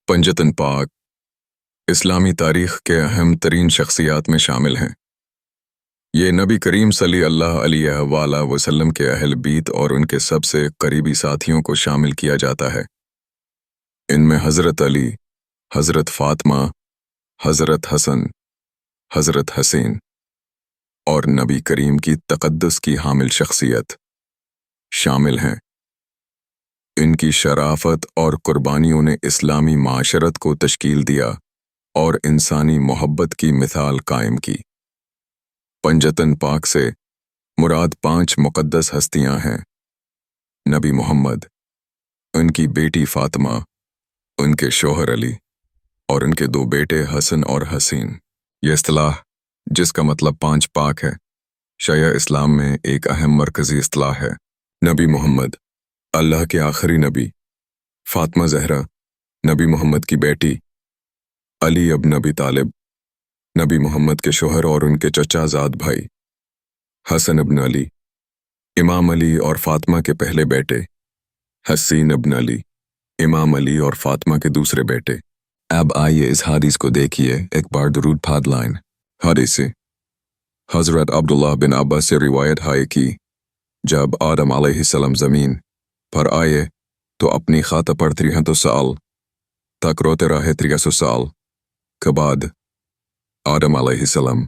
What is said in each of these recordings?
पंजतन पाक इस्लामी तारीख़ के अहम तरीन शख्सियात में शामिल हैं। ये नबी करीम सल्लल्लाहु अलैहि वसल्लम के अहल बीत और उनके सबसे करीबी साथियों को शामिल किया जाता है। इनमें हज़रत अली, हज़रत फ़ातिमा, हज़रत हसन, हज़रत हसीन और नबी करीम की तक़द्दुस की हामिल शख्सियत शामिल हैं। इनकी शराफत और कुर्बानियों ने इस्लामी माशरत को तश्कील दिया और इंसानी मोहब्बत की मिसाल कायम की। पंजतन पाक से मुराद 5 मुक़द्दस हस्तियां हैं। नबी मोहम्मद, उनकी बेटी फ़ातिमा, उनके शोहर अली और उनके 2 बेटे हसन और हसीन। यह इस्तिलाह, जिसका मतलब 5 पाक है, शया इस्लाम में एक अहम मरकज़ी इस्तिलाह है। नबी मोहम्मद, अल्लाह के आखिरी नबी। फ़ातिमा ज़हरा, नबी मोहम्मद की बेटी। अली अब्न अबी तालिब, नबी मोहम्मद के शोहर और उनके चचाज़ाद भाई। हसन अब्न अली, इमाम अली और फ़ातिमा के पहले बेटे। हसीन अब्न अली, इमाम अली और फ़ातिमा के दूसरे बेटे। अब आइए इस हदीस को देखिए। एक बार दुरूद पाठ लाइन। हदीस से हज़रत अब्दुल्लाह बिन अब्बास से रिवायत है कि जब आदम अलैहिस्सलाम ज़मीन पर आए तो अपनी खाता पर 300 साल तक रोते रहे। 300 साल के बाद आदम अलैहिस्सलाम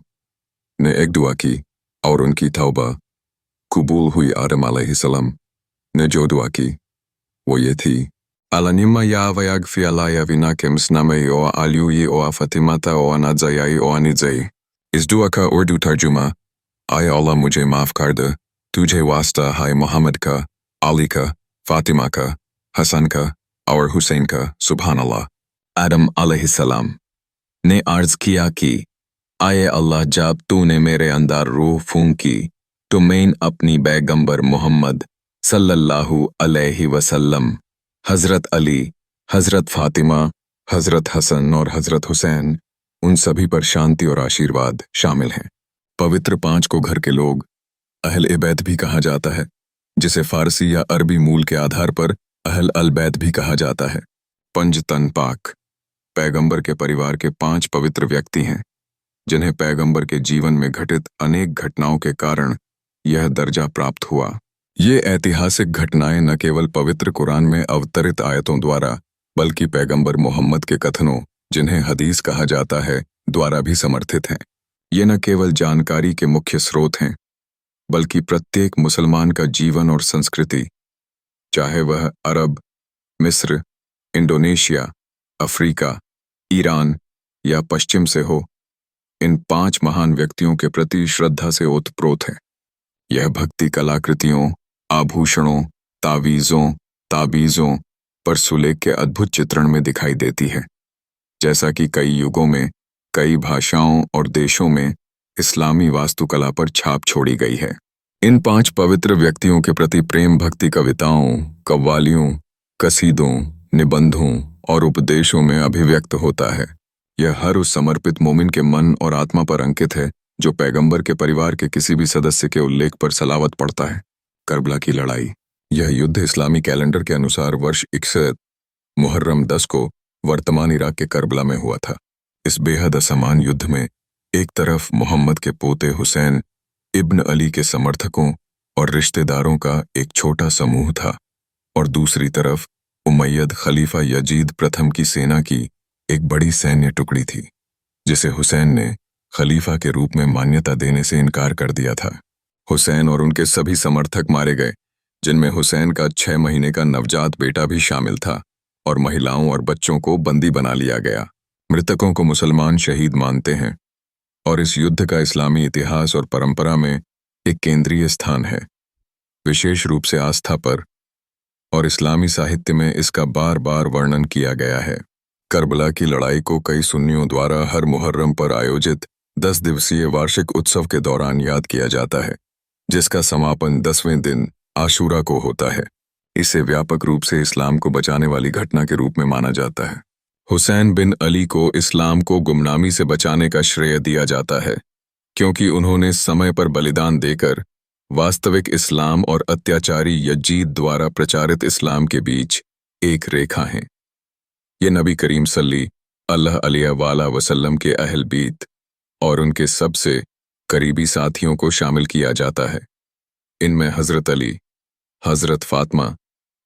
ने एक दुआ की और उनकी तौबा कबूल हुई। आदम अलैहिस्सलाम ने जो दुआ की वो ये थी, Alanima ya vayagfi alaya vinakem sname o aliuyi o afatimata o anadzayai o anidzai. इस दुआ का उर्दू तर्जुमा, आय अल्लाह मुझे माफ़ कर दे, तुझे वास्ता है मोहम्मद का, अली का, फ़ातिमा का, हसन का और हुसैन का। सुभान अल्लाह। आदम अलैहिस्सलाम ने अर्ज़ किया कि आय अल्लाह, जब तूने मेरे अंदर रूह फूंकी तो मैं अपनी पैगंबर मोहम्मद सल्लल्लाहु अलैहि वसल्लम, हज़रत अली, हज़रत फ़ातिमा, हज़रत हसन और हज़रत हुसैन, उन सभी पर शांति और आशीर्वाद शामिल हैं। पवित्र 5 को घर के लोग अहल बैत भी कहा जाता है, जिसे फ़ारसी या अरबी मूल के आधार पर अहल अल बैत भी कहा जाता है। पंजतन पाक पैगंबर के परिवार के 5 पवित्र व्यक्ति हैं, जिन्हें पैगंबर के जीवन में घटित अनेक घटनाओं के कारण यह दर्जा प्राप्त हुआ। ये ऐतिहासिक घटनाएं न केवल पवित्र कुरान में अवतरित आयतों द्वारा, बल्कि पैगंबर मोहम्मद के कथनों, जिन्हें हदीस कहा जाता है, द्वारा भी समर्थित हैं। ये न केवल जानकारी के मुख्य स्रोत हैं, बल्कि प्रत्येक मुसलमान का जीवन और संस्कृति, चाहे वह अरब, मिस्र, इंडोनेशिया, अफ्रीका, ईरान या पश्चिम से हो, इन 5 महान व्यक्तियों के प्रति श्रद्धा से ओतप्रोत है। यह भक्ति कलाकृतियों, आभूषणों, ताबीज़ों पर सुलेख के अद्भुत चित्रण में दिखाई देती है। जैसा कि कई युगों में, कई भाषाओं और देशों में इस्लामी वास्तुकला पर छाप छोड़ी गई है। इन 5 पवित्र व्यक्तियों के प्रति प्रेम भक्ति कविताओं, कव्वालियों, कसीदों, निबंधों और उपदेशों में अभिव्यक्त होता है। यह हर उस समर्पित मोमिन के मन और आत्मा पर अंकित है जो पैगंबर के परिवार के किसी भी सदस्य के उल्लेख पर सलावत पढ़ता है। करबला की लड़ाई। यह युद्ध इस्लामी कैलेंडर के अनुसार वर्ष 61 मुहर्रम 10 को वर्तमान इराक के करबला में हुआ था। इस बेहद असमान युद्ध में एक तरफ मोहम्मद के पोते हुसैन इब्न अली के समर्थकों और रिश्तेदारों का एक छोटा समूह था, और दूसरी तरफ उमैयद खलीफा यजीद प्रथम की सेना की एक बड़ी सैन्य टुकड़ी थी, जिसे हुसैन ने खलीफा के रूप में मान्यता देने से इनकार कर दिया था। हुसैन और उनके सभी समर्थक मारे गए, जिनमें हुसैन का 6 महीने का नवजात बेटा भी शामिल था, और महिलाओं और बच्चों को बंदी बना लिया गया। मृतकों को मुसलमान शहीद मानते हैं, और इस युद्ध का इस्लामी इतिहास और परंपरा में एक केंद्रीय स्थान है, विशेष रूप से आस्था पर, और इस्लामी साहित्य में इसका बार बार वर्णन किया गया है। करबला की लड़ाई को कई सुन्नियों द्वारा हर मुहर्रम पर आयोजित 10 दिवसीय वार्षिक उत्सव के दौरान याद किया जाता है, जिसका समापन 10वें दिन आशूरा को होता है। इसे व्यापक रूप से इस्लाम को बचाने वाली घटना के रूप में माना जाता है। हुसैन बिन अली को इस्लाम को गुमनामी से बचाने का श्रेय दिया जाता है, क्योंकि उन्होंने समय पर बलिदान देकर वास्तविक इस्लाम और अत्याचारी यजीद द्वारा प्रचारित इस्लाम के बीच एक रेखा है। یہ نبی کریم صلی اللہ علیہ وآلہ وسلم کے اہل بیت اور ان کے سب سے قریبی ساتھیوں کو شامل کیا جاتا ہے۔ ان میں حضرت علی، حضرت فاطمہ،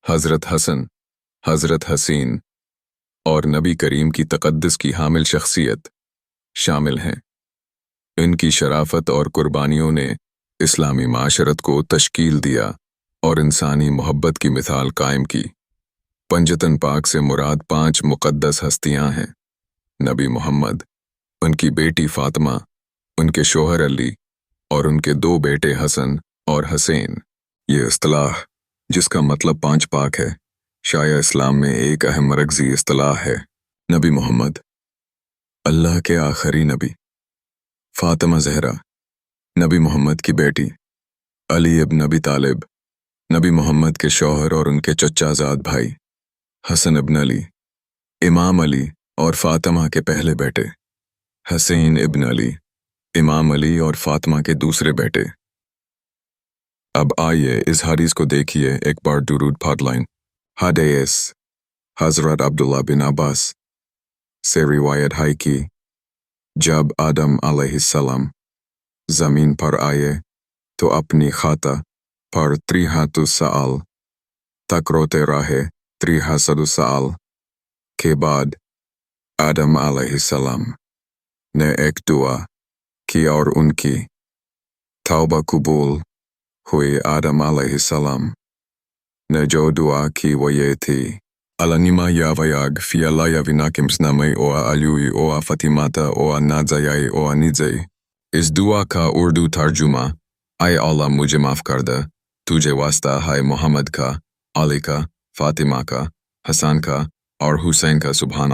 حضرت حسن، حضرت حسین اور نبی کریم کی تقدس کی حامل شخصیت شامل ہیں۔ ان کی شرافت اور قربانیوں نے اسلامی معاشرت کو تشکیل دیا اور انسانی محبت کی مثال قائم کی۔ پنجتن پاک سے مراد 5 مقدس ہستیاں ہیں: نبی محمد، ان کی بیٹی فاطمہ، ان کے شوہر علی اور ان کے 2 بیٹے حسن اور حسین۔ یہ اصطلاح، جس کا مطلب 5 پاک ہے، شائع اسلام میں ایک اہم مرکزی اصطلاح ہے۔ نبی محمد، اللہ کے آخری نبی۔ فاطمہ زہرا، نبی محمد کی بیٹی۔ علی ابن ابی طالب، نبی محمد کے شوہر اور ان کے چچا زاد بھائی۔ حسن ابن علی، امام علی اور فاطمہ کے پہلے بیٹے۔ حسین ابن علی، امام علی اور فاطمہ کے دوسرے بیٹے۔ اب آئیے اس حدیث کو دیکھیے، ایک بار درود پڑھ لائیں۔ حدیث حضرت عبداللہ بن عباس سے روایت ہے کہ جب آدم علیہ السلام زمین پر آئے تو اپنی خطا پر 300 سال تک روتے رہے۔ 300 سال کے بعد آدم علیہ السلام نے ایک دعا کی اور ان کی توبہ قبول ہوئی۔ آدم علیہ السلام نے جو دعا کی وہ یہ تھی: Alanima yavayag fiala yavinakim snamai oa alui oa fatimata oa nadzayai oa nidzai. اس دعا کا اردو ترجمہ: اے اللہ مجھے معاف کر دے، تجھے واسطہ ہے محمد کا، علی کا، فاطمہ کا، حسن کا اور حسین کا، سبحان